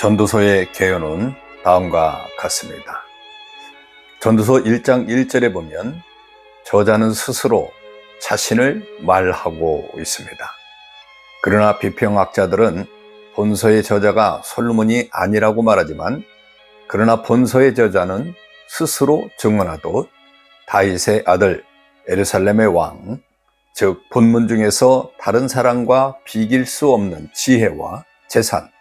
전도서의 개요는 다음과 같습니다. 전도서 1장 1절에 보면 저자는 스스로 자신을 말하고 있습니다. 그러나 비평학자들은 본서의 저자가 솔로몬이 아니라고 말하지만, 그러나 본서의 저자는 스스로 증언하듯 다윗의 아들, 예루살렘의 왕, 즉 본문 중에서 다른 사람과 비길 수 없는 지혜와 재산,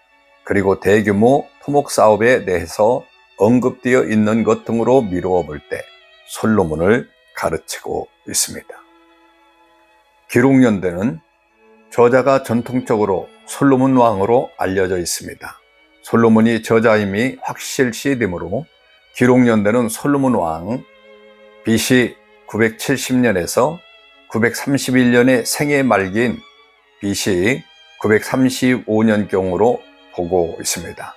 그리고 대규모 토목 사업에 대해서 언급되어 있는 것 등으로 미루어 볼 때 솔로몬을 가르치고 있습니다. 기록 연대는 저자가 전통적으로 솔로몬 왕으로 알려져 있습니다. 솔로몬이 저자임이 확실시되므로 기록 연대는 솔로몬 왕 BC 970년에서 931년의 생애 말기인 BC 935년경으로 보고 있습니다.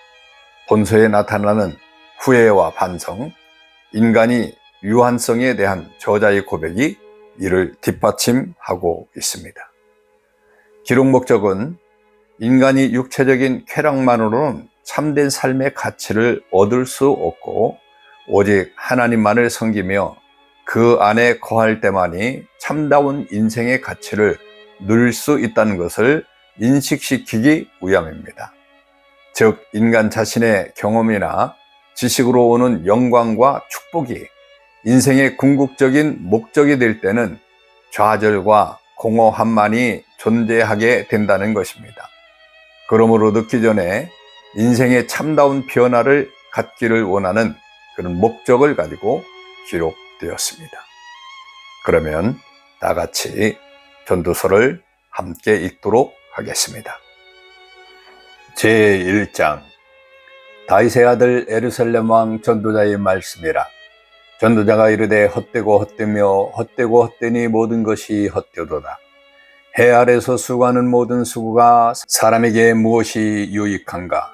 본서에 나타나는 후회와 반성, 인간이 유한성에 대한 저자의 고백이 이를 뒷받침하고 있습니다. 기록 목적은 인간이 육체적인 쾌락만으로는 참된 삶의 가치를 얻을 수 없고 오직 하나님만을 섬기며 그 안에 거할 때만이 참다운 인생의 가치를 누릴 수 있다는 것을 인식시키기 위함입니다. 즉 인간 자신의 경험이나 지식으로 오는 영광과 축복이 인생의 궁극적인 목적이 될 때는 좌절과 공허함만이 존재하게 된다는 것입니다. 그러므로 늦기 전에 인생의 참다운 변화를 갖기를 원하는 그런 목적을 가지고 기록되었습니다. 그러면 다 같이 전도서를 함께 읽도록 하겠습니다. 제1장 다윗의 아들 예루살렘 왕 전도자의 말씀이라. 전도자가 이르되 헛되고 헛되며 헛되고 헛되니 모든 것이 헛되도다. 해 아래서 수고하는 모든 수고가 사람에게 무엇이 유익한가?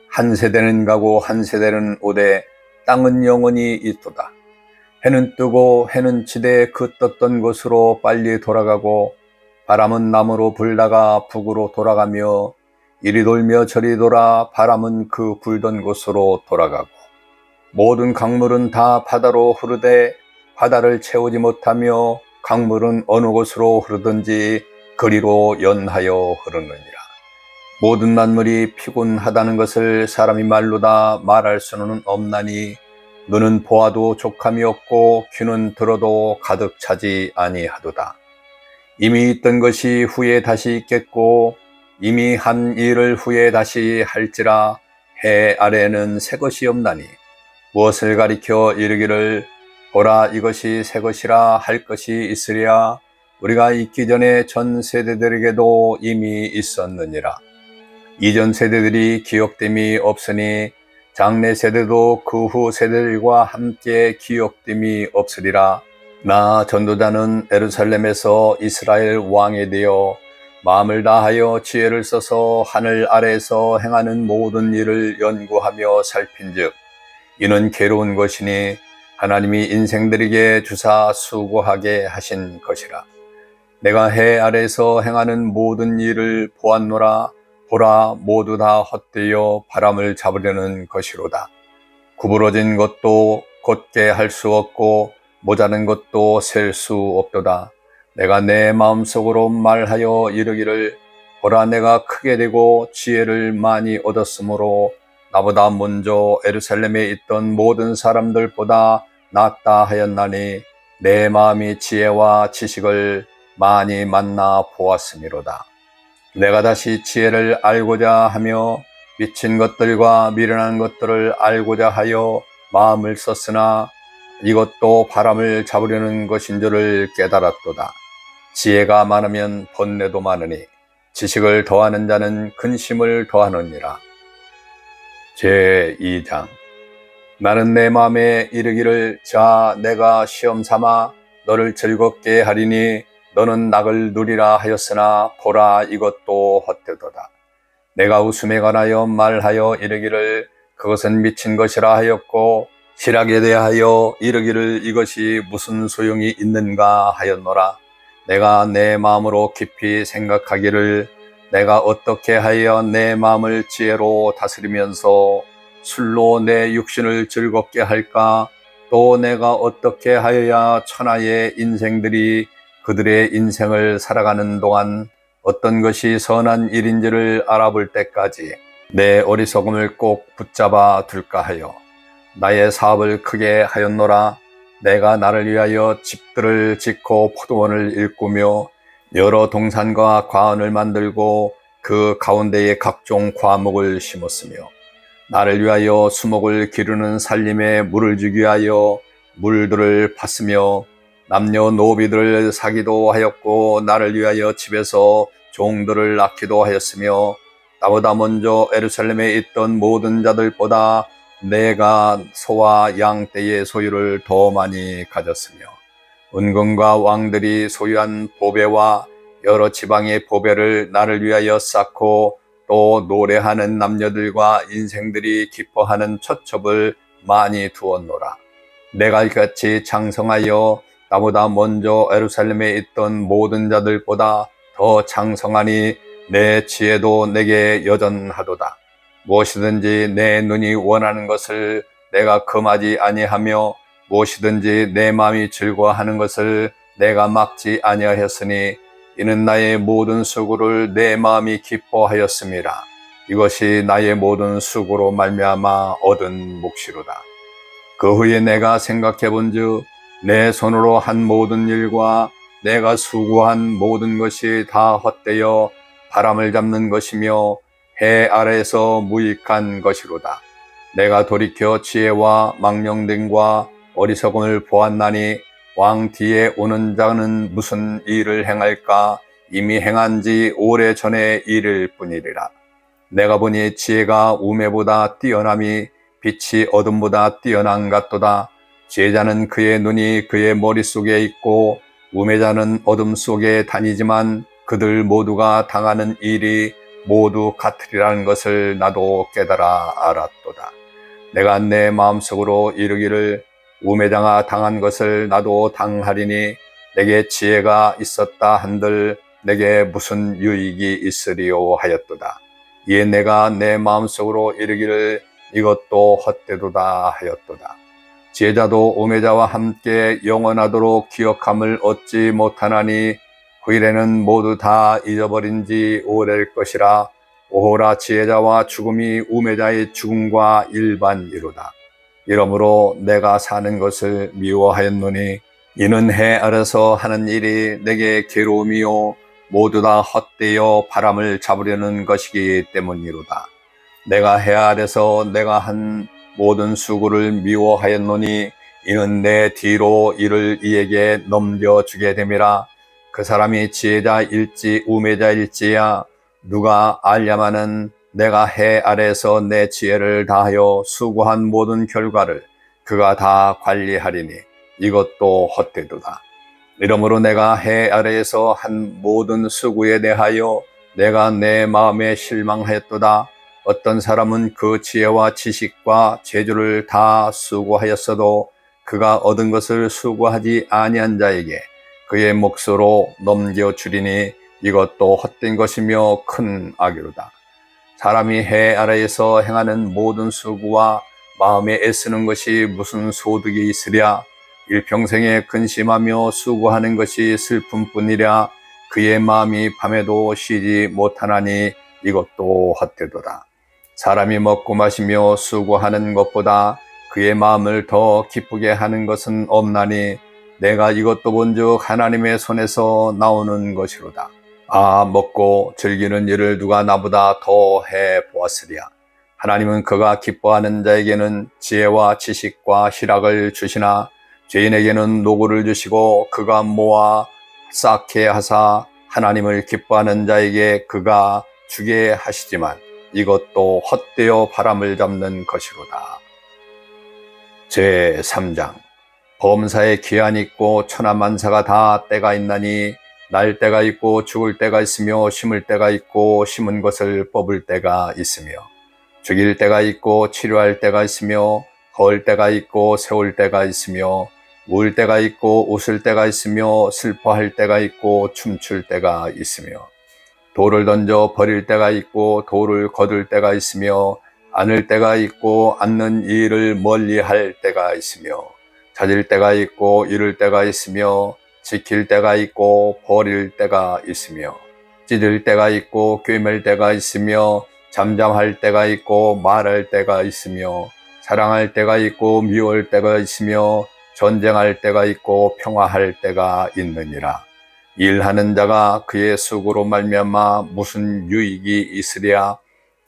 한 세대는 가고 한 세대는 오되 땅은 영원히 있도다. 해는 뜨고 해는 지대 그 떴던 곳으로 빨리 돌아가고 바람은 남으로 불다가 북으로 돌아가며 이리 돌며 저리 돌아 바람은 그 불던 곳으로 돌아가고 모든 강물은 다 바다로 흐르되 바다를 채우지 못하며 강물은 어느 곳으로 흐르든지 그리로 연하여 흐르느니라. 모든 만물이 피곤하다는 것을 사람이 말로 다 말할 수는 없나니 눈은 보아도 족함이 없고 귀는 들어도 가득 차지 아니하도다. 이미 있던 것이 후에 다시 있겠고 이미 한 일을 후에 다시 할지라. 해 아래에는 새 것이 없나니 무엇을 가리켜 이르기를 보라 이것이 새 것이라 할 것이 있으랴. 우리가 있기 전에 전 세대들에게도 이미 있었느니라. 이전 세대들이 기억됨이 없으니 장래 세대도 그 후 세대들과 함께 기억됨이 없으리라. 나 전도자는 예루살렘에서 이스라엘 왕에 되어 마음을 다하여 지혜를 써서 하늘 아래에서 행하는 모든 일을 연구하며 살핀즉 이는 괴로운 것이니 하나님이 인생들에게 주사 수고하게 하신 것이라. 내가 해 아래에서 행하는 모든 일을 보았노라. 보라 모두 다 헛되어 바람을 잡으려는 것이로다. 구부러진 것도 곧게 할 수 없고 모자른 것도 셀 수 없도다. 내가 내 마음속으로 말하여 이르기를 보라 내가 크게 되고 지혜를 많이 얻었으므로 나보다 먼저 예루살렘에 있던 모든 사람들보다 낫다 하였나니 내 마음이 지혜와 지식을 많이 만나 보았음이로다. 내가 다시 지혜를 알고자 하며 미친 것들과 미련한 것들을 알고자 하여 마음을 썼으나 이것도 바람을 잡으려는 것인 줄을 깨달았도다. 지혜가 많으면 번뇌도 많으니 지식을 더하는 자는 근심을 더하느니라. 제2장 나는 내 마음에 이르기를 자 내가 시험 삼아 너를 즐겁게 하리니 너는 낙을 누리라 하였으나 보라 이것도 헛되도다. 내가 웃음에 관하여 말하여 이르기를 그것은 미친 것이라 하였고 실학에 대하여 이르기를 이것이 무슨 소용이 있는가 하였노라. 내가 내 마음으로 깊이 생각하기를 내가 어떻게 하여 내 마음을 지혜로 다스리면서 술로 내 육신을 즐겁게 할까? 또 내가 어떻게 하여야 천하의 인생들이 그들의 인생을 살아가는 동안 어떤 것이 선한 일인지를 알아볼 때까지 내 어리석음을 꼭 붙잡아 둘까 하여 나의 사업을 크게 하였노라. 내가 나를 위하여 집들을 짓고 포도원을 일구며 여러 동산과 과원을 만들고 그 가운데에 각종 과목을 심었으며 나를 위하여 수목을 기르는 살림에 물을 주기 위하여 물들을 팠으며 남녀노비들을 사기도 하였고 나를 위하여 집에서 종들을 낳기도 하였으며 나보다 먼저 예루살렘에 있던 모든 자들보다 내가 소와 양떼의 소유를 더 많이 가졌으며 은금과 왕들이 소유한 보배와 여러 지방의 보배를 나를 위하여 쌓고 또 노래하는 남녀들과 인생들이 기뻐하는 초첩을 많이 두었노라. 내가 이같이 장성하여 나보다 먼저 예루살렘에 있던 모든 자들보다 더 장성하니 내 지혜도 내게 여전하도다. 무엇이든지 내 눈이 원하는 것을 내가 금하지 아니하며 무엇이든지 내 마음이 즐거워하는 것을 내가 막지 아니하였으니 이는 나의 모든 수고를 내 마음이 기뻐하였음이라. 이것이 나의 모든 수고로 말미암아 얻은 몫이로다. 그 후에 내가 생각해 본즉 내 손으로 한 모든 일과 내가 수고한 모든 것이 다 헛되어 바람을 잡는 것이며 해 아래에서 무익한 것이로다. 내가 돌이켜 지혜와 망령됨과 어리석음을 보았나니 왕 뒤에 오는 자는 무슨 일을 행할까? 이미 행한 지 오래전의 일일 뿐이리라. 내가 보니 지혜가 우매보다 뛰어남이 빛이 어둠보다 뛰어난 같도다. 지혜자는 그의 눈이 그의 머릿속에 있고 우매자는 어둠 속에 다니지만 그들 모두가 당하는 일이 모두 같으리라는 것을 나도 깨달아 알았도다. 내가 내 마음속으로 이르기를 우매자가 당한 것을 나도 당하리니 내게 지혜가 있었다 한들 내게 무슨 유익이 있으리요 하였도다. 이에 내가 내 마음속으로 이르기를 이것도 헛되도다 하였도다. 지혜자도 우매자와 함께 영원하도록 기억함을 얻지 못하나니 후일에는 모두 다 잊어버린 지 오래일 것이라. 오호라 지혜자와 죽음이 우매자의 죽음과 일반이로다. 이러므로 내가 사는 것을 미워하였노니 이는 해 아래서 하는 일이 내게 괴로움이요 모두 다 헛되어 바람을 잡으려는 것이기 때문이로다. 내가 해 아래서 내가 한 모든 수고를 미워하였노니 이는 내 뒤로 이를 이에게 넘겨주게 됨이라. 그 사람이 지혜자일지 우매자일지야 누가 알냐마는 내가 해 아래에서 내 지혜를 다하여 수고한 모든 결과를 그가 다 관리하리니 이것도 헛되도다. 이러므로 내가 해 아래에서 한 모든 수고에 대하여 내가 내 마음에 실망하였도다. 어떤 사람은 그 지혜와 지식과 재주를 다 수고하였어도 그가 얻은 것을 수고하지 아니한 자에게 그의 몫으로 넘겨주리니 이것도 헛된 것이며 큰 악이로다. 사람이 해 아래에서 행하는 모든 수고와 마음에 애쓰는 것이 무슨 소득이 있으랴. 일평생에 근심하며 수고하는 것이 슬픔뿐이랴. 그의 마음이 밤에도 쉬지 못하나니 이것도 헛되도다. 사람이 먹고 마시며 수고하는 것보다 그의 마음을 더 기쁘게 하는 것은 없나니 내가 이것도 본즉 하나님의 손에서 나오는 것이로다. 아, 먹고 즐기는 일을 누가 나보다 더 해보았으랴. 하나님은 그가 기뻐하는 자에게는 지혜와 지식과 희락을 주시나 죄인에게는 노고를 주시고 그가 모아 쌓게 하사 하나님을 기뻐하는 자에게 그가 주게 하시지만 이것도 헛되어 바람을 잡는 것이로다. 제3장 범사에 기한이 있고 천하만사가 다 때가 있나니 날 때가 있고 죽을 때가 있으며 심을 때가 있고 심은 것을 뽑을 때가 있으며 죽일 때가 있고 치료할 때가 있으며 거울 때가 있고 세울 때가 있으며 울 때가 있고 웃을 때가 있으며 슬퍼할 때가 있고 춤출 때가 있으며 돌을 던져 버릴 때가 있고 돌을 거둘 때가 있으며 안을 때가 있고 안는 일을 멀리할 때가 있으며 찾을 때가 있고 잃을 때가 있으며 지킬 때가 있고 버릴 때가 있으며 찢을 때가 있고 꿰맬 때가 있으며 잠잠할 때가 있고 말할 때가 있으며 사랑할 때가 있고 미워할 때가 있으며 전쟁할 때가 있고 평화할 때가 있느니라. 일하는 자가 그의 수고로 말미암아 무슨 유익이 있으랴.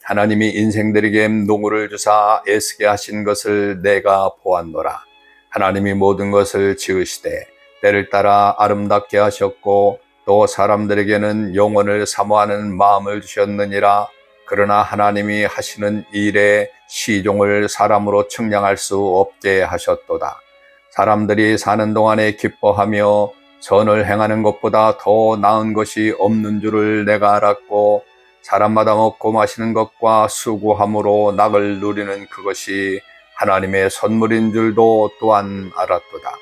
하나님이 인생들에게 노고를 주사 애쓰게 하신 것을 내가 보았노라. 하나님이 모든 것을 지으시되 때를 따라 아름답게 하셨고 또 사람들에게는 영원을 사모하는 마음을 주셨느니라. 그러나 하나님이 하시는 일에 시종을 사람으로 측량할 수 없게 하셨도다. 사람들이 사는 동안에 기뻐하며 선을 행하는 것보다 더 나은 것이 없는 줄을 내가 알았고 사람마다 먹고 마시는 것과 수고함으로 낙을 누리는 그것이 하나님의 선물인 줄도 또한 알았도다.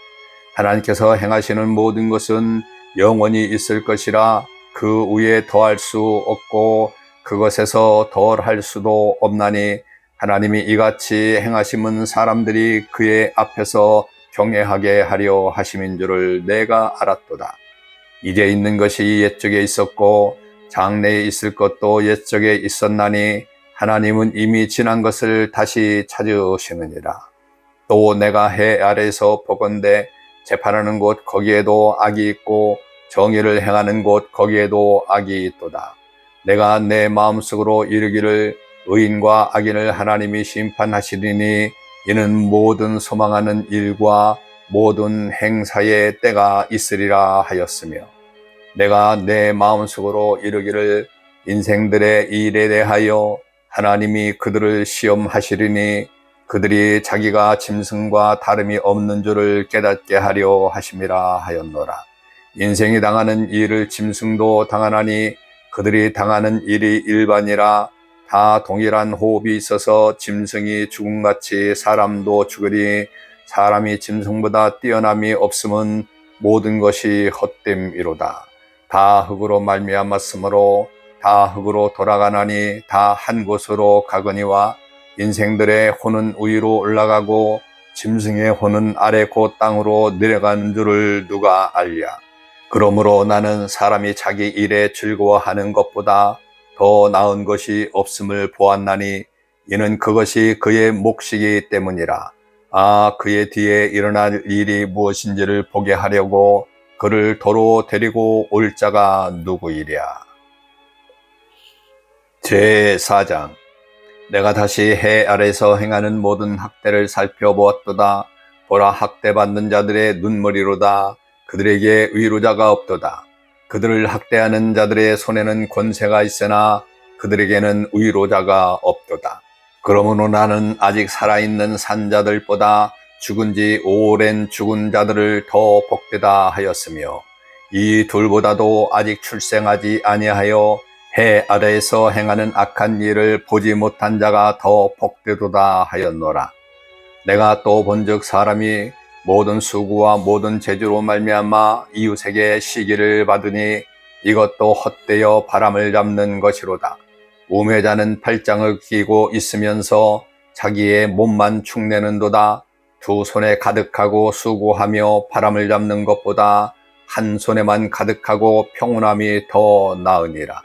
하나님께서 행하시는 모든 것은 영원히 있을 것이라 그 위에 더할 수 없고 그것에서 덜할 수도 없나니 하나님이 이같이 행하심은 사람들이 그의 앞에서 경외하게 하려 하심인 줄을 내가 알았도다. 이제 있는 것이 옛적에 있었고 장래에 있을 것도 옛적에 있었나니 하나님은 이미 지난 것을 다시 찾으시느니라. 또 내가 해 아래에서 보건대 재판하는 곳 거기에도 악이 있고 정의를 행하는 곳 거기에도 악이 있도다. 내가 내 마음속으로 이르기를 의인과 악인을 하나님이 심판하시리니 이는 모든 소망하는 일과 모든 행사에 때가 있으리라 하였으며 내가 내 마음속으로 이르기를 인생들의 일에 대하여 하나님이 그들을 시험하시리니 그들이 자기가 짐승과 다름이 없는 줄을 깨닫게 하려 하심이라 하였노라. 인생이 당하는 일을 짐승도 당하나니 그들이 당하는 일이 일반이라. 다 동일한 호흡이 있어서 짐승이 죽음같이 사람도 죽으리. 사람이 짐승보다 뛰어남이 없음은 모든 것이 헛됨이로다. 다 흙으로 말미암았으므로 다 흙으로 돌아가나니 다 한 곳으로 가거니와 인생들의 혼은 위로 올라가고 짐승의 혼은 아래 곧 땅으로 내려가는 줄을 누가 알랴. 그러므로 나는 사람이 자기 일에 즐거워하는 것보다 더 나은 것이 없음을 보았나니 이는 그것이 그의 몫이기 때문이라. 그의 뒤에 일어날 일이 무엇인지를 보게 하려고 그를 도로 데리고 올 자가 누구이랴. 제4장. 내가 다시 해 아래에서 행하는 모든 학대를 살펴보았도다. 보라, 학대받는 자들의 눈머리로다. 그들에게 위로자가 없도다. 그들을 학대하는 자들의 손에는 권세가 있으나 그들에게는 위로자가 없도다. 그러므로 나는 아직 살아있는 산자들보다 죽은 지 오랜 죽은 자들을 더 복되다 하였으며 이 둘보다도 아직 출생하지 아니하여 해 아래에서 행하는 악한 일을 보지 못한 자가 더 복되도다 하였노라. 내가 또 본즉 사람이 모든 수고와 모든 재주로 말미암아 이웃에게 시기를 받으니 이것도 헛되어 바람을 잡는 것이로다. 우매자는 팔짱을 끼고 있으면서 자기의 몸만 축내는도다. 두 손에 가득하고 수고하며 바람을 잡는 것보다 한 손에만 가득하고 평온함이 더 나으니라.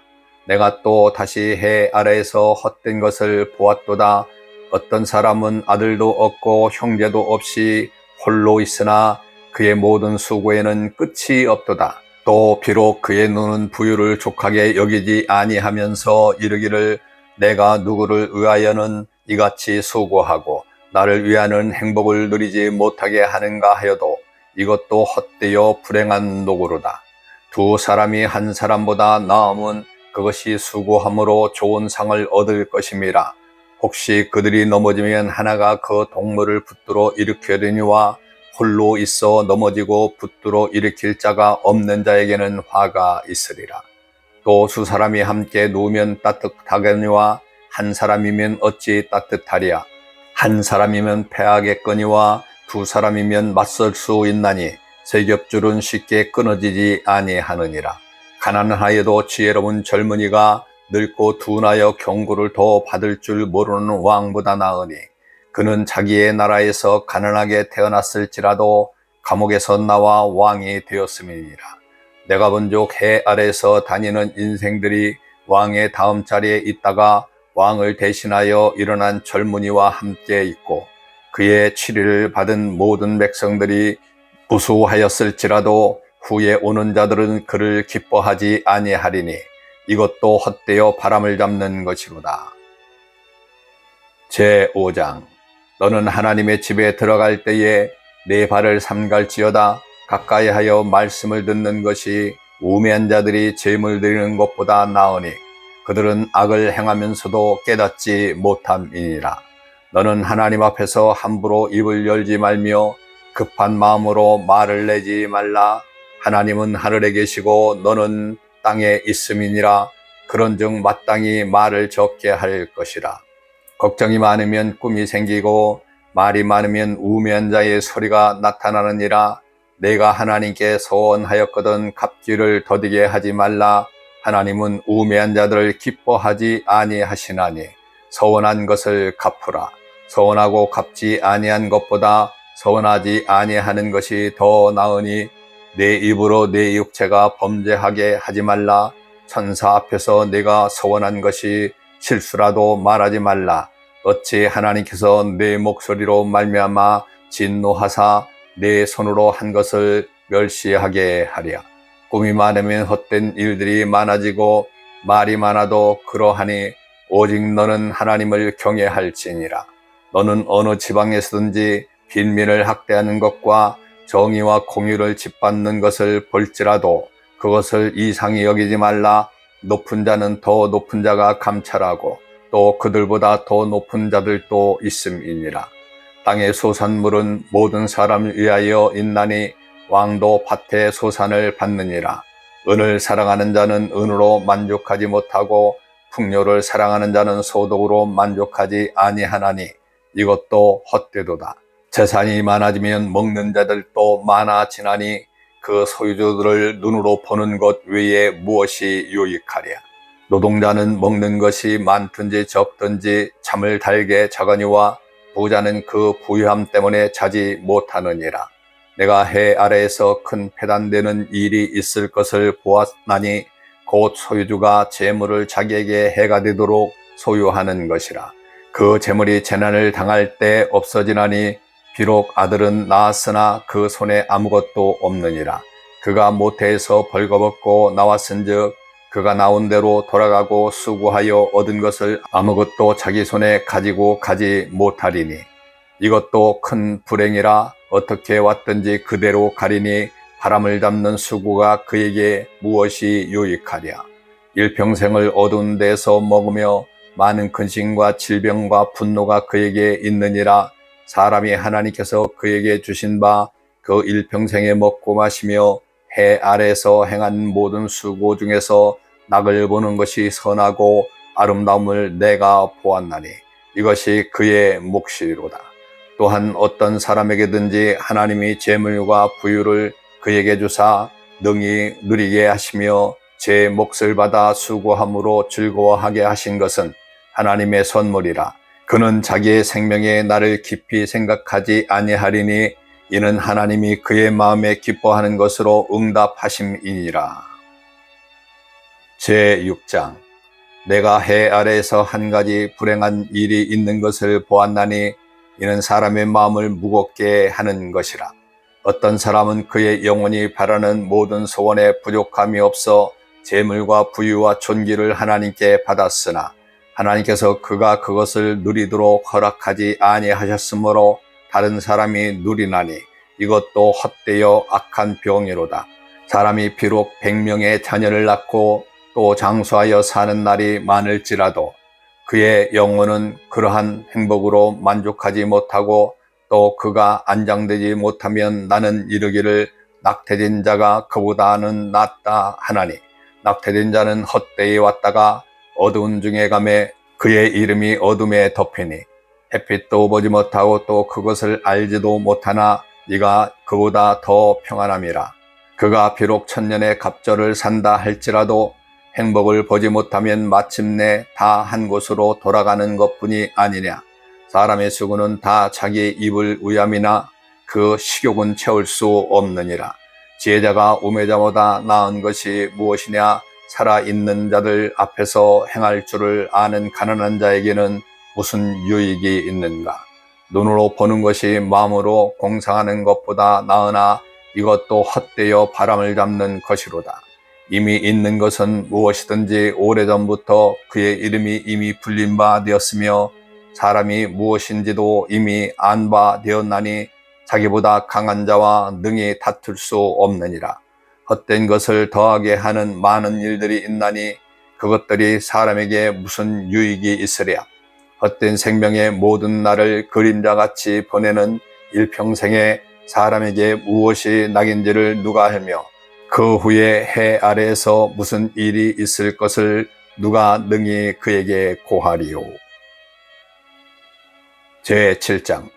내가 또 다시 해 아래에서 헛된 것을 보았도다. 어떤 사람은 아들도 없고 형제도 없이 홀로 있으나 그의 모든 수고에는 끝이 없도다. 또 비록 그의 눈은 부유를 족하게 여기지 아니하면서 이르기를 내가 누구를 위하여는 이같이 수고하고 나를 위하는 행복을 누리지 못하게 하는가 하여도 이것도 헛되어 불행한 노고로다. 두 사람이 한 사람보다 나음은 그것이 수고함으로 좋은 상을 얻을 것임이라. 혹시 그들이 넘어지면 하나가 그 동물을 붙들어 일으켜려니와 홀로 있어 넘어지고 붙들어 일으킬 자가 없는 자에게는 화가 있으리라. 또 두 사람이 함께 누우면 따뜻하거니와 한 사람이면 어찌 따뜻하랴. 한 사람이면 패하겠거니와 두 사람이면 맞설 수 있나니 세 겹줄은 쉽게 끊어지지 아니하느니라. 가난하여도 지혜로운 젊은이가 늙고 둔하여 경고를 더 받을 줄 모르는 왕보다 나으니 그는 자기의 나라에서 가난하게 태어났을지라도 감옥에서 나와 왕이 되었음이니라. 내가 본즉 해 아래에서 다니는 인생들이 왕의 다음 자리에 있다가 왕을 대신하여 일어난 젊은이와 함께 있고 그의 치리를 받은 모든 백성들이 부수하였을지라도 후에 오는 자들은 그를 기뻐하지 아니하리니 이것도 헛되어 바람을 잡는 것이로다. 제5장 너는 하나님의 집에 들어갈 때에 네 발을 삼갈지어다. 가까이 하여 말씀을 듣는 것이 우매한 자들이 제물 드리는 것보다 나으니 그들은 악을 행하면서도 깨닫지 못함이니라. 너는 하나님 앞에서 함부로 입을 열지 말며 급한 마음으로 말을 내지 말라. 하나님은 하늘에 계시고 너는 땅에 있음이니라. 그런즉 마땅히 말을 적게 할 것이라. 걱정이 많으면 꿈이 생기고 말이 많으면 우매한 자의 소리가 나타나느니라. 내가 하나님께 소원하였거든 갚기를 더디게 하지 말라. 하나님은 우매한 자들을 기뻐하지 아니하시나니 서원한 것을 갚으라. 서원하고 갚지 아니한 것보다 서원하지 아니하는 것이 더 나으니 내 입으로 내 육체가 범죄하게 하지 말라. 천사 앞에서 내가 서원한 것이 실수라도 말하지 말라. 어찌 하나님께서 내 목소리로 말미암아 진노하사 내 손으로 한 것을 멸시하게 하랴. 꿈이 많으면 헛된 일들이 많아지고 말이 많아도 그러하니 오직 너는 하나님을 경외할지니라. 너는 어느 지방에서든지 빈민을 학대하는 것과 정의와 공의를 짓밟는 것을 볼지라도 그것을 이상히 여기지 말라. 높은 자는 더 높은 자가 감찰하고 또 그들보다 더 높은 자들도 있음이니라. 땅의 소산물은 모든 사람을 위하여 있나니 왕도 밭의 소산을 받느니라. 은을 사랑하는 자는 은으로 만족하지 못하고 풍요를 사랑하는 자는 소득으로 만족하지 아니하나니 이것도 헛되도다. 재산이 많아지면 먹는 자들도 많아지나니 그 소유주들을 눈으로 보는 것 외에 무엇이 유익하랴. 노동자는 먹는 것이 많든지 적든지 잠을 달게 자거니와 부자는 그 부유함 때문에 자지 못하느니라. 내가 해 아래에서 큰 패단되는 일이 있을 것을 보았나니 곧 소유주가 재물을 자기에게 해가 되도록 소유하는 것이라. 그 재물이 재난을 당할 때 없어지나니 비록 아들은 낳았으나 그 손에 아무것도 없느니라. 그가 모태에서 벌거벗고 나왔은즉 그가 나온 대로 돌아가고 수고하여 얻은 것을 아무것도 자기 손에 가지고 가지 못하리니 이것도 큰 불행이라. 어떻게 왔든지 그대로 가리니 바람을 잡는 수고가 그에게 무엇이 유익하랴. 일평생을 어두운 데서 먹으며 많은 근심과 질병과 분노가 그에게 있느니라. 사람이 하나님께서 그에게 주신 바 그 일평생에 먹고 마시며 해 아래에서 행한 모든 수고 중에서 낙을 보는 것이 선하고 아름다움을 내가 보았나니 이것이 그의 몫이로다. 또한 어떤 사람에게든지 하나님이 재물과 부유를 그에게 주사 능히 누리게 하시며 제 몫을 받아 수고함으로 즐거워하게 하신 것은 하나님의 선물이라. 그는 자기의 생명에 나를 깊이 생각하지 아니하리니 이는 하나님이 그의 마음에 기뻐하는 것으로 응답하심이니라. 제6장 내가 해 아래에서 한 가지 불행한 일이 있는 것을 보았나니 이는 사람의 마음을 무겁게 하는 것이라. 어떤 사람은 그의 영혼이 바라는 모든 소원에 부족함이 없어 재물과 부유와 존귀를 하나님께 받았으나 하나님께서 그가 그것을 누리도록 허락하지 아니하셨으므로 다른 사람이 누리나니 이것도 헛되어 악한 병이로다. 사람이 비록 100명의 자녀를 낳고 또 장수하여 사는 날이 많을지라도 그의 영혼은 그러한 행복으로 만족하지 못하고 또 그가 안장되지 못하면 나는 이르기를 낙태된 자가 그보다는 낫다 하나니 낙태된 자는 헛되이 왔다가 어두운 중에 가매 그의 이름이 어둠에 덮이니 햇빛도 보지 못하고 또 그것을 알지도 못하나 네가 그보다 더 평안함이라. 그가 비록 천년의 갑절을 산다 할지라도 행복을 보지 못하면 마침내 다 한 곳으로 돌아가는 것뿐이 아니냐. 사람의 수고는 다 자기 입을 위함이나 그 식욕은 채울 수 없느니라. 지혜자가 우매자보다 나은 것이 무엇이냐. 살아있는 자들 앞에서 행할 줄을 아는 가난한 자에게는 무슨 유익이 있는가. 눈으로 보는 것이 마음으로 공상하는 것보다 나으나 이것도 헛되어 바람을 잡는 것이로다. 이미 있는 것은 무엇이든지 오래전부터 그의 이름이 이미 불린 바 되었으며 사람이 무엇인지도 이미 안 바 되었나니 자기보다 강한 자와 능히 다툴 수 없느니라. 헛된 것을 더하게 하는 많은 일들이 있나니 그것들이 사람에게 무슨 유익이 있으랴. 헛된 생명의 모든 날을 그림자같이 보내는 일평생에 사람에게 무엇이 낙인지를 누가 알며 그 후에 해 아래에서 무슨 일이 있을 것을 누가 능히 그에게 고하리요. 제7장.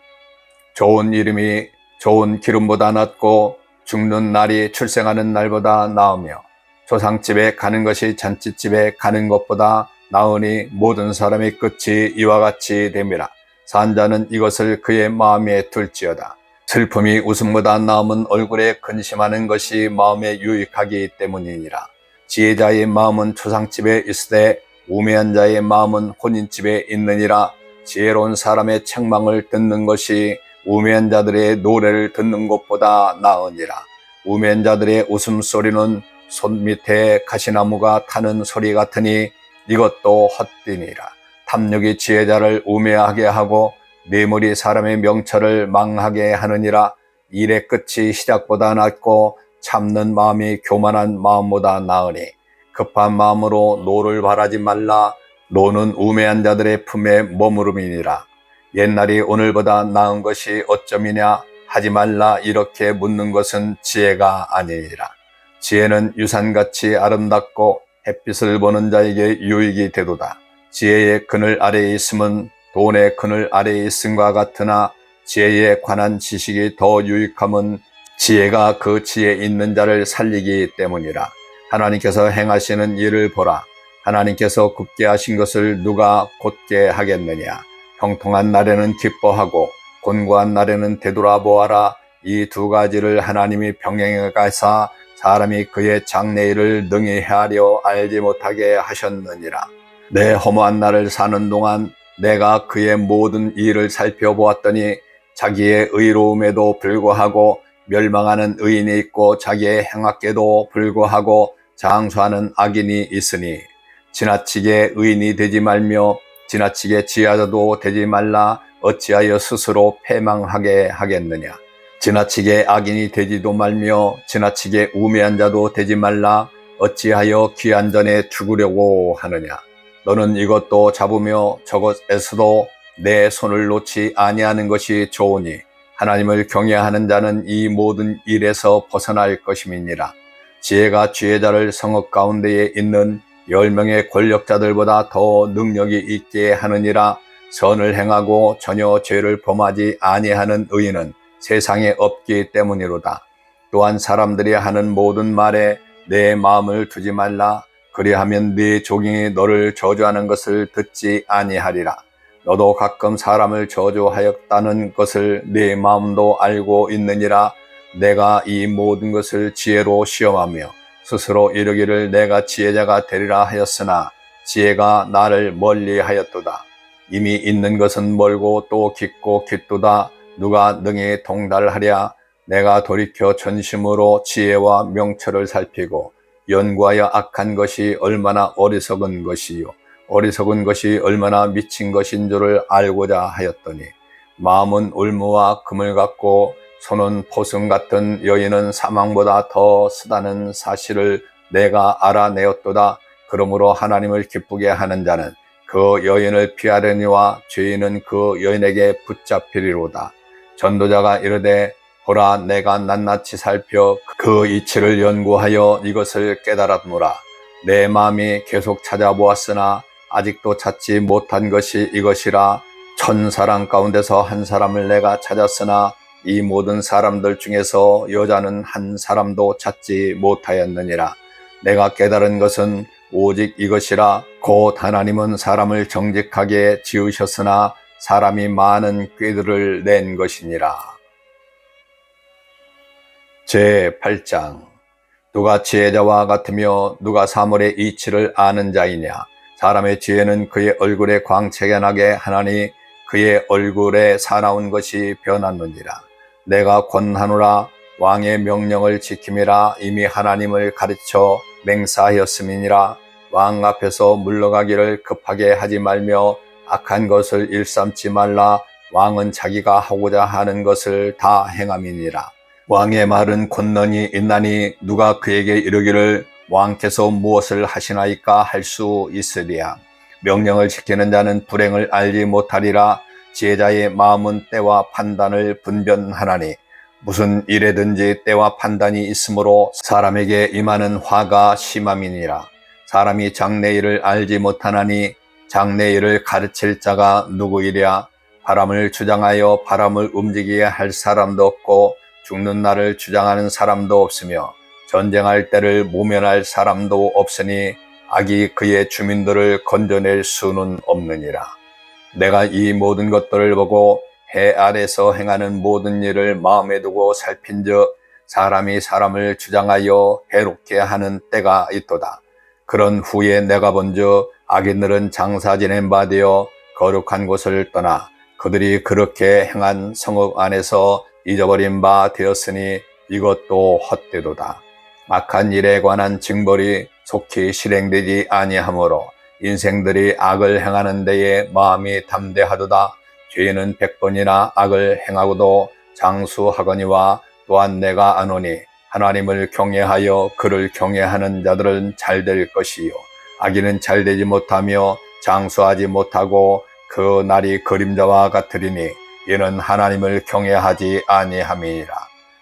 좋은 이름이 좋은 기름보다 낫고 죽는 날이 출생하는 날보다 나으며 조상집에 가는 것이 잔치집에 가는 것보다 나으니 모든 사람의 끝이 이와 같이 됨이라. 산 자는 이것을 그의 마음에 둘지어다. 슬픔이 웃음보다 나음은 얼굴에 근심하는 것이 마음에 유익하기 때문이니라. 지혜자의 마음은 초상집에 있으되 우매한 자의 마음은 혼인집에 있느니라. 지혜로운 사람의 책망을 듣는 것이 우매한 자들의 노래를 듣는 것보다 나으니라. 우매한 자들의 웃음소리는 손밑에 가시나무가 타는 소리 같으니 이것도 헛되니라. 탐욕이 지혜자를 우매하게 하고 뇌물이 사람의 명철을 망하게 하느니라. 일의 끝이 시작보다 낫고 참는 마음이 교만한 마음보다 나으니 급한 마음으로 노를 바라지 말라. 노는 우매한 자들의 품에 머무름이니라. 옛날이 오늘보다 나은 것이 어쩌미냐. 하지 말라. 이렇게 묻는 것은 지혜가 아니니라. 지혜는 유산같이 아름답고 햇빛을 보는 자에게 유익이 되도다. 지혜의 그늘 아래에 있음은 돈의 그늘 아래에 있음과 같으나 지혜에 관한 지식이 더 유익함은 지혜가 그 지혜 있는 자를 살리기 때문이라. 하나님께서 행하시는 일을 보라. 하나님께서 굳게 하신 것을 누가 곧게 하겠느냐. 형통한 날에는 기뻐하고 곤고한 날에는 되돌아보아라. 이 두 가지를 하나님이 병행해 가사 사람이 그의 장래일을 능히 헤아려 알지 못하게 하셨느니라. 내 허무한 날을 사는 동안 내가 그의 모든 일을 살펴보았더니 자기의 의로움에도 불구하고 멸망하는 의인이 있고 자기의 행악에도 불구하고 장수하는 악인이 있으니 지나치게 의인이 되지 말며 지나치게 지혜자도 되지 말라. 어찌하여 스스로 패망하게 하겠느냐. 지나치게 악인이 되지도 말며 지나치게 우매한 자도 되지 말라. 어찌하여 귀한 전에 죽으려고 하느냐. 너는 이것도 잡으며 저것에서도 내 손을 놓지 아니하는 것이 좋으니 하나님을 경외하는 자는 이 모든 일에서 벗어날 것임이니라. 지혜가 지혜자를 성읍 가운데에 있는 10명의 권력자들보다 더 능력이 있게 하느니라. 선을 행하고 전혀 죄를 범하지 아니하는 의인은 세상에 없기 때문이로다. 또한 사람들이 하는 모든 말에 내 마음을 두지 말라. 그리하면 네 종이 너를 저주하는 것을 듣지 아니하리라. 너도 가끔 사람을 저주하였다는 것을 네 마음도 알고 있느니라. 내가 이 모든 것을 지혜로 시험하며 스스로 이르기를 내가 지혜자가 되리라 하였으나 지혜가 나를 멀리하였도다. 이미 있는 것은 멀고 또 깊고 깊도다. 누가 능히 통달하랴. 내가 돌이켜 전심으로 지혜와 명철을 살피고 연구하여 악한 것이 얼마나 어리석은 것이요 어리석은 것이 얼마나 미친 것인 줄을 알고자 하였더니 마음은 울무와 금을 같고 손은 포승 같은 여인은 사망보다 더 쓰다는 사실을 내가 알아내었도다. 그러므로 하나님을 기쁘게 하는 자는 그 여인을 피하려니와 죄인은 그 여인에게 붙잡히리로다. 전도자가 이르되 보라 내가 낱낱이 살펴 그 이치를 연구하여 이것을 깨달았노라. 내 마음이 계속 찾아보았으나 아직도 찾지 못한 것이 이것이라. 1000사람 가운데서 한 사람을 내가 찾았으나 이 모든 사람들 중에서 여자는 한 사람도 찾지 못하였느니라. 내가 깨달은 것은 오직 이것이라. 곧 하나님은 사람을 정직하게 지으셨으나 사람이 많은 꾀들을 낸 것이니라. 제8장. 누가 지혜자와 같으며 누가 사물의 이치를 아는 자이냐. 사람의 지혜는 그의 얼굴에 광채가 나게 하나니 그의 얼굴에 사나운 것이 변하느니라. 내가 권하노라. 왕의 명령을 지킴이라. 이미 하나님을 가르쳐 맹사하였음이니라. 왕 앞에서 물러가기를 급하게 하지 말며 악한 것을 일삼지 말라. 왕은 자기가 하고자 하는 것을 다 행함이니라. 왕의 말은 권능이 있나니 누가 그에게 이르기를 왕께서 무엇을 하시나이까 할 수 있으리야. 명령을 지키는 자는 불행을 알지 못하리라. 지혜자의 마음은 때와 판단을 분별하나니 무슨 일에든지 때와 판단이 있으므로 사람에게 임하는 화가 심함이니라. 사람이 장래일을 알지 못하나니 장래일을 가르칠 자가 누구이랴. 바람을 주장하여 바람을 움직이게 할 사람도 없고 죽는 날을 주장하는 사람도 없으며 전쟁할 때를 모면할 사람도 없으니 악이 그의 주민들을 건져낼 수는 없느니라. 내가 이 모든 것들을 보고 해 아래서 행하는 모든 일을 마음에 두고 살핀즉 사람이 사람을 주장하여 해롭게 하는 때가 있도다. 그런 후에 내가 본즉 악인들은 장사 지낸 바 되어 거룩한 곳을 떠나 그들이 그렇게 행한 성읍 안에서 잊어버린 바 되었으니 이것도 헛되도다. 악한 일에 관한 징벌이 속히 실행되지 아니하므로 인생들이 악을 행하는 데에 마음이 담대하도다. 죄인은 100번이나 악을 행하고도 장수하거니와 또한 내가 아노니 하나님을 경외하여 그를 경외하는 자들은 잘될 것이요 악인은 잘되지 못하며 장수하지 못하고 그 날이 그림자와 같으리니 이는 하나님을 경외하지 아니함이니라.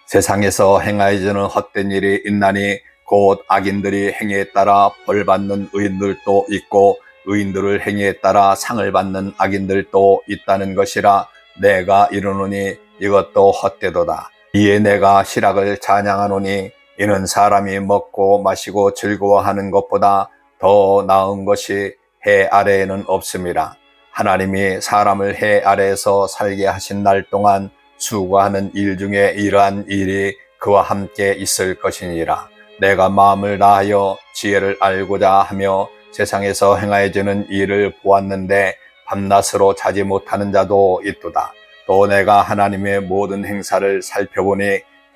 세상에서 행하여지는 헛된 일이 있나니 곧 악인들이 행위에 따라 벌받는 의인들도 있고 의인들을 행위에 따라 상을 받는 악인들도 있다는 것이라. 내가 이르노니 이것도 헛되도다. 이에 내가 실학을 찬양하노니 이는 사람이 먹고 마시고 즐거워하는 것보다 더 나은 것이 해 아래에는 없음이라. 하나님이 사람을 해 아래에서 살게 하신 날 동안 수고하는 일 중에 이러한 일이 그와 함께 있을 것이니라. 내가 마음을 다하여 지혜를 알고자 하며 세상에서 행하여지는 일을 보았는데 밤낮으로 자지 못하는 자도 있도다. 또 내가 하나님의 모든 행사를 살펴보니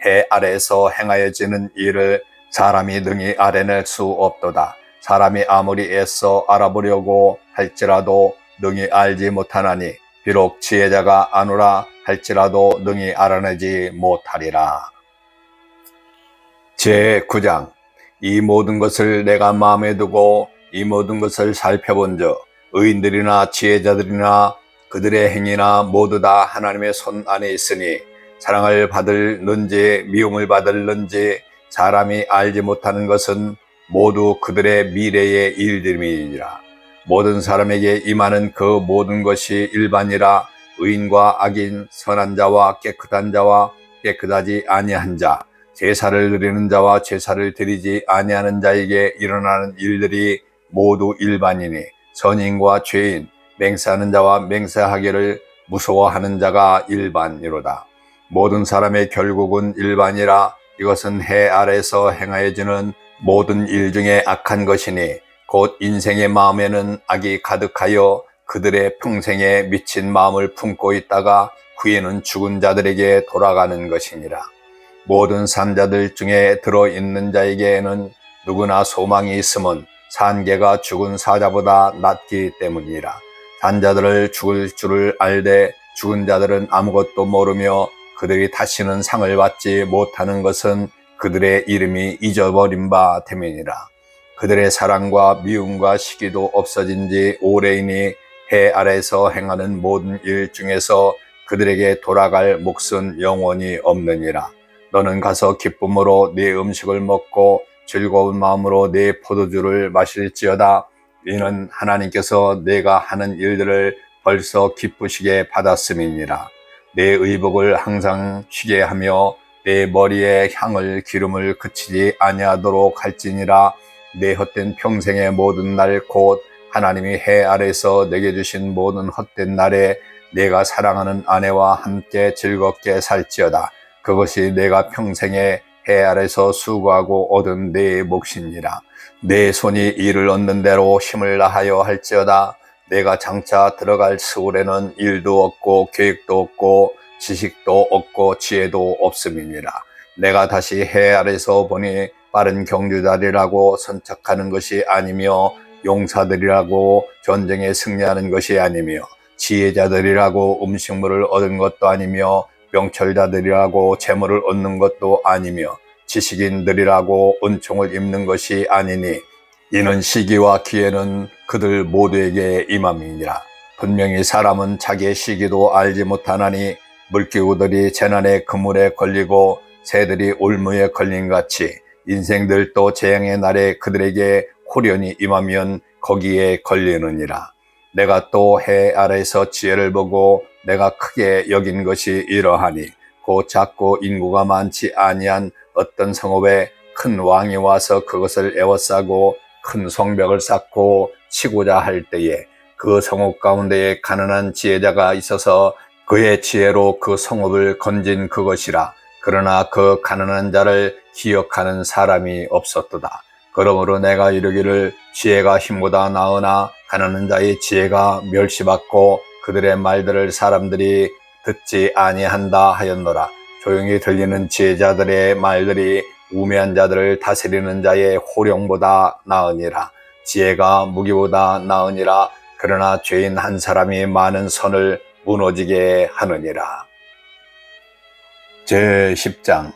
해 아래에서 행하여지는 일을 사람이 능히 알아낼 수 없도다. 사람이 아무리 애써 알아보려고 할지라도 능히 알지 못하나니 비록 지혜자가 아노라 할지라도 능히 알아내지 못하리라. 제9장. 이 모든 것을 내가 마음에 두고 이 모든 것을 살펴본즉 의인들이나 지혜자들이나 그들의 행위나 모두 다 하나님의 손 안에 있으니 사랑을 받을는지 미움을 받을는지 사람이 알지 못하는 것은 모두 그들의 미래의 일들이니라. 모든 사람에게 임하는 그 모든 것이 일반이라. 의인과 악인, 선한 자와 깨끗한 자와 깨끗하지 아니한 자, 제사를 드리는 자와 제사를 드리지 아니하는 자에게 일어나는 일들이 모두 일반이니 선인과 죄인, 맹세하는 자와 맹세하기를 무서워하는 자가 일반이로다. 모든 사람의 결국은 일반이라. 이것은 해 아래에서 행하여지는 모든 일 중에 악한 것이니 곧 인생의 마음에는 악이 가득하여 그들의 평생에 미친 마음을 품고 있다가 후에는 죽은 자들에게 돌아가는 것이니라. 모든 산자들 중에 들어있는 자에게는 누구나 소망이 있음은 산개가 죽은 사자보다 낫기 때문이라. 산자들을 죽을 줄을 알되 죽은 자들은 아무것도 모르며 그들이 다시는 상을 받지 못하는 것은 그들의 이름이 잊어버린 바 때문이라. 그들의 사랑과 미움과 시기도 없어진 지 오래이니 해 아래에서 행하는 모든 일 중에서 그들에게 돌아갈 몫은 영원히 없느니라. 너는 가서 기쁨으로 네 음식을 먹고 즐거운 마음으로 네 포도주를 마실지어다. 이는 하나님께서 내가 하는 일들을 벌써 기쁘시게 받았음이니라. 내 의복을 항상 쉬게 하며 내 머리에 향을 기름을 그치지 아니하도록 할지니라. 내 헛된 평생의 모든 날 곧 하나님이 해 아래서 내게 주신 모든 헛된 날에 내가 사랑하는 아내와 함께 즐겁게 살지어다. 그것이 내가 평생에 해 아래서 수고하고 얻은 내 몫이니라. 내 손이 일을 얻는 대로 힘을 다하여 할지어다. 내가 장차 들어갈 스울에는 일도 없고 계획도 없고 지식도 없고 지혜도 없음이니라. 내가 다시 해 아래서 보니 빠른 경주자리라고 선착하는 것이 아니며 용사들이라고 전쟁에 승리하는 것이 아니며 지혜자들이라고 음식물을 얻은 것도 아니며 명철자들이라고 재물을 얻는 것도 아니며 지식인들이라고 은총을 입는 것이 아니니 이는 시기와 기회는 그들 모두에게 임함이니라. 분명히 사람은 자기의 시기도 알지 못하나니 물기구들이 재난의 그물에 걸리고 새들이 올무에 걸린 같이 인생들도 재앙의 날에 그들에게 호련히 임하면 거기에 걸리느니라. 내가 또 해 아래에서 지혜를 보고 내가 크게 여긴 것이 이러하니 곧 작고 인구가 많지 아니한 어떤 성읍에 큰 왕이 와서 그것을 에워싸고 큰 성벽을 쌓고 치고자 할 때에 그 성읍 가운데에 가난한 지혜자가 있어서 그의 지혜로 그 성읍을 건진 그것이라. 그러나 그 가난한 자를 기억하는 사람이 없었도다. 그러므로 내가 이르기를 지혜가 힘보다 나으나 가난한 자의 지혜가 멸시받고 그들의 말들을 사람들이 듣지 아니한다 하였노라. 조용히 들리는 지혜자들의 말들이 우매한 자들을 다스리는 자의 호령보다 나으니라. 지혜가 무기보다 나으니라. 그러나 죄인 한 사람이 많은 선을 무너지게 하느니라. 제10장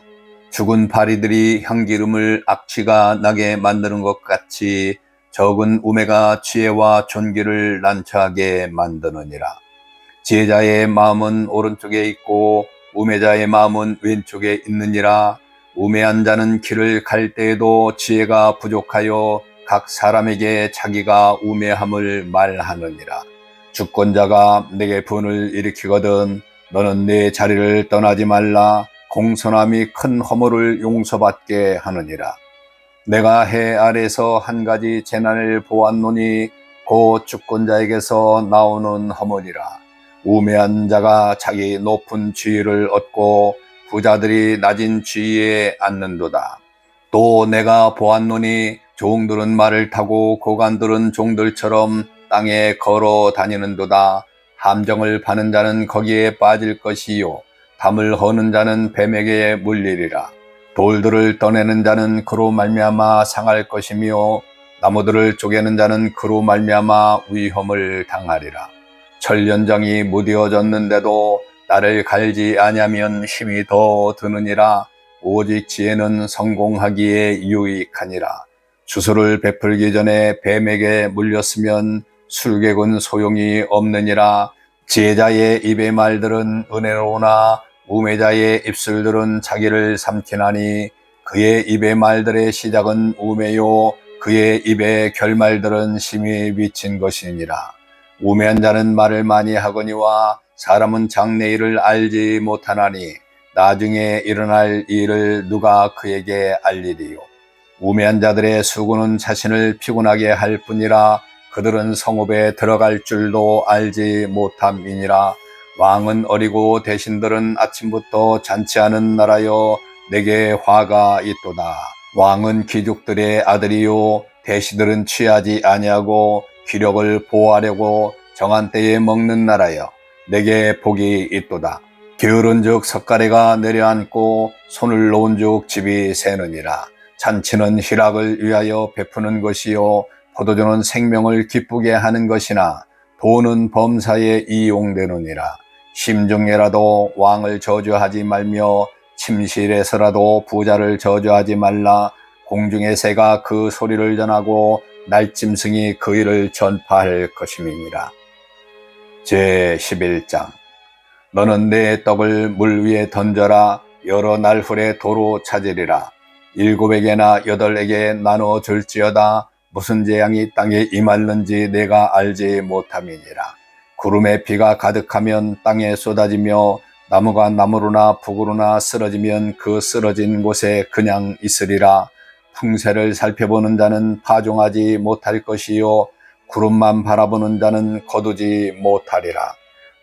죽은 파리들이 향기름을 악취가 나게 만드는 것 같이 적은 우매가 지혜와 존귀를 난처하게 만드느니라. 지혜자의 마음은 오른쪽에 있고 우매자의 마음은 왼쪽에 있느니라. 우매한 자는 길을 갈 때에도 지혜가 부족하여 각 사람에게 자기가 우매함을 말하느니라. 주권자가 내게 분을 일으키거든 너는 내 자리를 떠나지 말라. 공손함이 큰 허물을 용서받게 하느니라. 내가 해 아래서 한 가지 재난을 보았노니 곧 주권자에게서 나오는 허물이라. 우매한 자가 자기 높은 지위를 얻고 부자들이 낮은 지위에 앉는도다. 또 내가 보았노니 종들은 말을 타고 고관들은 종들처럼 땅에 걸어 다니는도다. 함정을 파는 자는 거기에 빠질 것이요 담을 허는 자는 뱀에게 물리리라. 돌들을 떠내는 자는 그로 말미암아 상할 것이며 나무들을 쪼개는 자는 그로 말미암아 위험을 당하리라. 철연장이 무뎌졌는데도 나를 갈지 아니하면 힘이 더 드느니라. 오직 지혜는 성공하기에 유익하니라. 주소를 베풀기 전에 뱀에게 물렸으면 술객은 소용이 없느니라. 지혜자의 입의 말들은 은혜로우나 우매자의 입술들은 자기를 삼키나니 그의 입의 말들의 시작은 우매요 그의 입의 결말들은 심히 미친 것이니라. 우매한 자는 말을 많이 하거니와 사람은 장래일을 알지 못하나니 나중에 일어날 일을 누가 그에게 알리리요. 우매한 자들의 수고는 자신을 피곤하게 할 뿐이라. 그들은 성읍에 들어갈 줄도 알지 못함이니라. 왕은 어리고 대신들은 아침부터 잔치하는 나라여 내게 화가 있도다. 왕은 귀족들의 아들이요 대시들은 취하지 아니하고 기력을 보호하려고 정한 때에 먹는 나라여 내게 복이 있도다. 게으른즉 석가래가 내려앉고 손을 놓은즉 집이 새느니라. 잔치는 희락을 위하여 베푸는 것이요 포도주는 생명을 기쁘게 하는 것이나 돈은 범사에 이용되느니라. 심중에라도 왕을 저주하지 말며 침실에서라도 부자를 저주하지 말라. 공중의 새가 그 소리를 전하고 날짐승이 그 일을 전파할 것임이니라. 제11장 너는 내 떡을 물 위에 던져라. 여러 날 후에 도로 찾으리라. 7에게나 8에게 나눠 줄지어다. 무슨 재앙이 땅에 임할는지 내가 알지 못함이니라. 구름에 비가 가득하면 땅에 쏟아지며 나무가 나무로나 북으로나 쓰러지면 그 쓰러진 곳에 그냥 있으리라. 풍새를 살펴보는 자는 파종하지 못할 것이요 구름만 바라보는 자는 거두지 못하리라.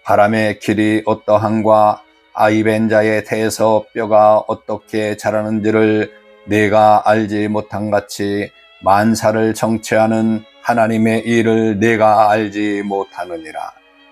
바람의 길이 어떠한과 아이벤 자의 태에서 뼈가 어떻게 자라는지를 내가 알지 못한 같이 만사를 정체하는 하나님의 일을 내가 알지 못하느니라.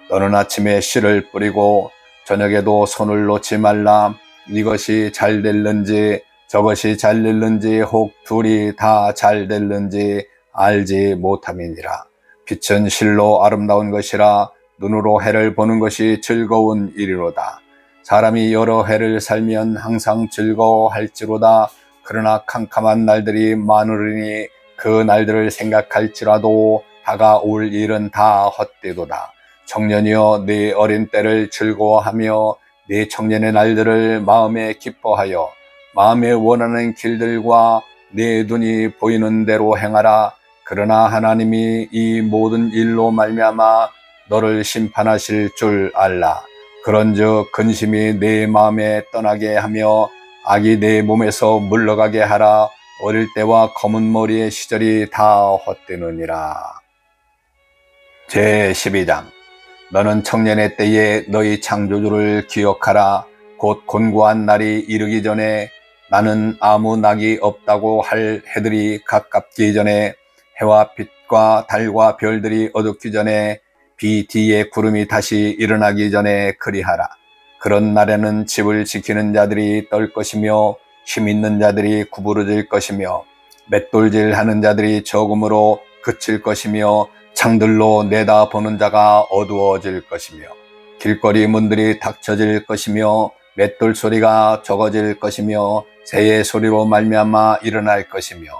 너는 아침에 씨를 뿌리고 저녁에도 손을 놓지 말라. 이것이 잘 될는지 저것이 잘 될는지 혹 둘이 다 잘 될는지 알지 못함이니라. 빛은 실로 아름다운 것이라 눈으로 해를 보는 것이 즐거운 일이로다. 사람이 여러 해를 살면 항상 즐거워할지로다. 그러나 캄캄한 날들이 많으리니 그 날들을 생각할지라도 다가올 일은 다 헛되도다. 청년이여 네 어린 때를 즐거워하며 네 청년의 날들을 마음에 기뻐하여 마음에 원하는 길들과 네 눈이 보이는 대로 행하라. 그러나 하나님이 이 모든 일로 말미암아 너를 심판하실 줄 알라. 그런즉 근심이 네 마음에 떠나게 하며 악이 네 몸에서 물러가게 하라. 어릴 때와 검은 머리의 시절이 다 헛되느니라. 제12장 너는 청년의 때에 너희 창조주를 기억하라. 곧 곤고한 날이 이르기 전에 나는 아무 낙이 없다고 할 해들이 가깝기 전에 해와 빛과 달과 별들이 어둡기 전에 비 뒤에 구름이 다시 일어나기 전에 그리하라. 그런 날에는 집을 지키는 자들이 떨 것이며 힘 있는 자들이 구부러질 것이며 맷돌질 하는 자들이 적음으로 그칠 것이며 창들로 내다보는 자가 어두워질 것이며 길거리 문들이 닫혀질 것이며 맷돌 소리가 적어질 것이며 새의 소리로 말미암아 일어날 것이며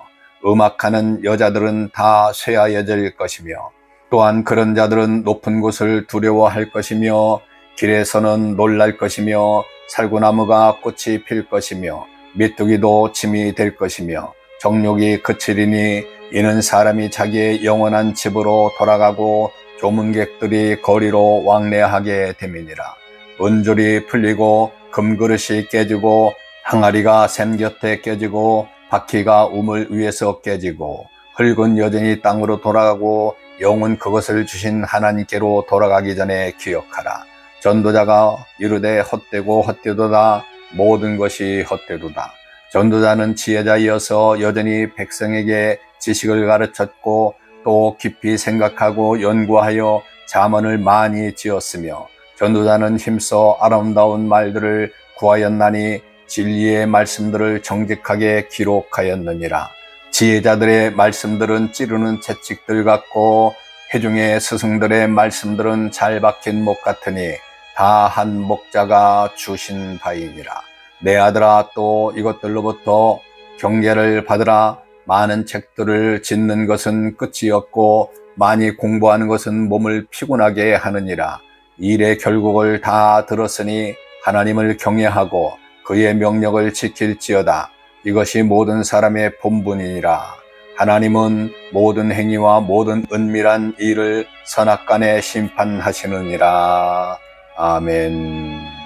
음악하는 여자들은 다 쇠하여질 것이며 또한 그런 자들은 높은 곳을 두려워할 것이며 길에서는 놀랄 것이며 살구나무가 꽃이 필 것이며 메뚜기도 짐이 될 것이며 정욕이 그치리니 이는 사람이 자기의 영원한 집으로 돌아가고 조문객들이 거리로 왕래하게 됨이니라. 은줄이 풀리고 금그릇이 깨지고 항아리가 샘 곁에 깨지고 바퀴가 우물 위에서 깨지고 흙은 여전히 땅으로 돌아가고 영은 그것을 주신 하나님께로 돌아가기 전에 기억하라. 전도자가 이르되 헛되고 헛되도다. 모든 것이 헛되도다. 전도자는 지혜자이어서 여전히 백성에게 지식을 가르쳤고 또 깊이 생각하고 연구하여 잠언을 많이 지었으며 전도자는 힘써 아름다운 말들을 구하였나니 진리의 말씀들을 정직하게 기록하였느니라. 지혜자들의 말씀들은 찌르는 채찍들 같고 회중의 스승들의 말씀들은 잘 박힌 목 같으니 다 한 목자가 주신 바이니라. 내 아들아 또 이것들로부터 경계를 받으라. 많은 책들을 짓는 것은 끝이 없고 많이 공부하는 것은 몸을 피곤하게 하느니라. 일의 결국을 다 들었으니 하나님을 경외하고 그의 명령을 지킬지어다. 이것이 모든 사람의 본분이니라. 하나님은 모든 행위와 모든 은밀한 일을 선악간에 심판하시느니라. 아멘.